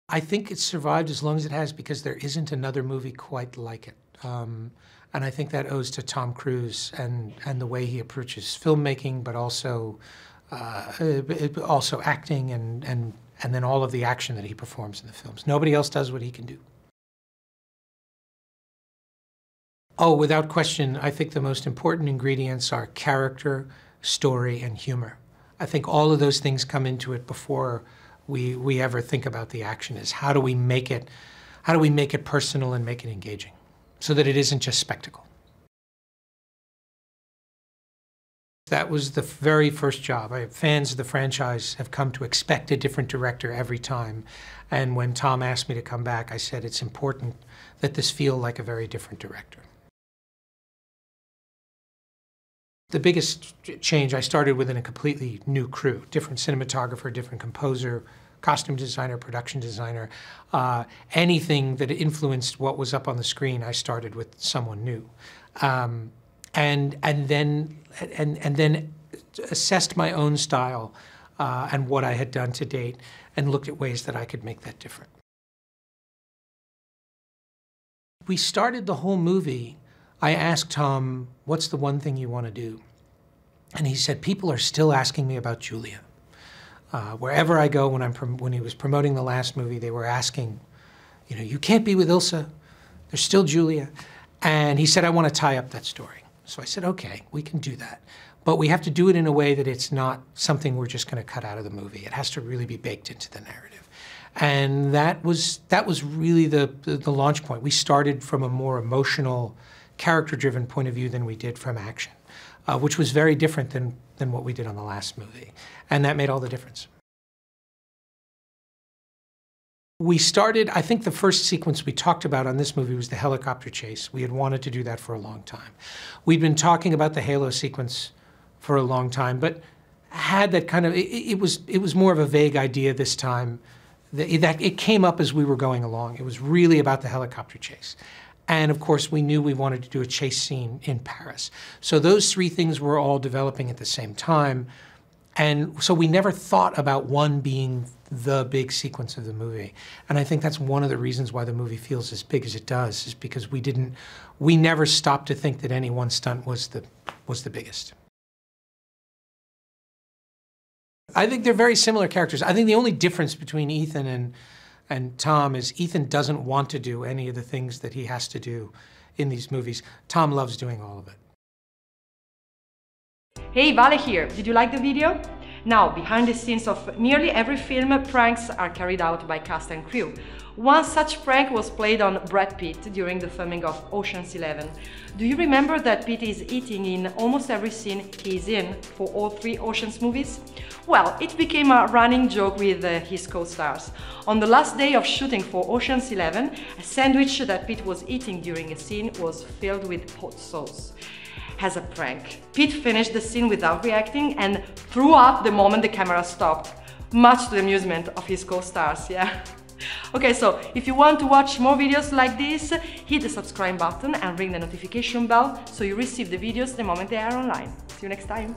I think it's survived as long as it has because there isn't another movie quite like it. And I think that owes to Tom Cruise and the way he approaches filmmaking, but also acting and then all of the action that he performs in the films. Nobody else does what he can do. Oh, without question, I think the most important ingredients are character, story, and humor. I think all of those things come into it before we ever think about the action. Is how do we make it personal and make it engaging so that it isn't just spectacle. That was the very first job. Fans of the franchise have come to expect a different director every time. And when Tom asked me to come back, I said it's important that this feel like a very different director. The biggest change, I started within a completely new crew, different cinematographer, different composer, costume designer, production designer. Anything that influenced what was up on the screen, I started with someone new. And then assessed my own style and what I had done to date and looked at ways that I could make that different. We started the whole movie. I asked Tom, what's the one thing you want to do? And he said, people are still asking me about Julia. Wherever I go, when he was promoting the last movie, they were asking, you know, you can't be with Ilsa. There's still Julia. And he said, I want to tie up that story. So I said, okay, we can do that. But we have to do it in a way that it's not something we're just going to cut out of the movie. It has to really be baked into the narrative. And that was really the launch point. We started from a more emotional, character-driven point of view than we did from action, which was very different than what we did on the last movie. And that made all the difference. We started, I think the first sequence we talked about on this movie was the helicopter chase. We had wanted to do that for a long time. We'd been talking about the Halo sequence for a long time, but had that kind of, it was more of a vague idea this time. It came up as we were going along. It was really about the helicopter chase. And of course, we knew we wanted to do a chase scene in Paris. So those three things were all developing at the same time. And so we never thought about one being the big sequence of the movie. And I think that's one of the reasons why the movie feels as big as it does, is because we never stopped to think that any one stunt was the biggest. I think they're very similar characters. I think the only difference between Ethan and Tom is Ethan doesn't want to do any of the things that he has to do in these movies. Tom loves doing all of it. Hey, Vale here. Did you like the video? Now, behind the scenes of nearly every film, pranks are carried out by cast and crew. One such prank was played on Brad Pitt during the filming of Ocean's 11. Do you remember that Pitt is eating in almost every scene he's in for all three Ocean's movies? Well, it became a running joke with his co-stars. On the last day of shooting for Ocean's 11, a sandwich that Pitt was eating during a scene was filled with hot sauce. As a prank, Pitt finished the scene without reacting and threw up the moment the camera stopped, much to the amusement of his co-stars, yeah? Okay, so if you want to watch more videos like this, hit the subscribe button and ring the notification bell so you receive the videos the moment they are online. See you next time!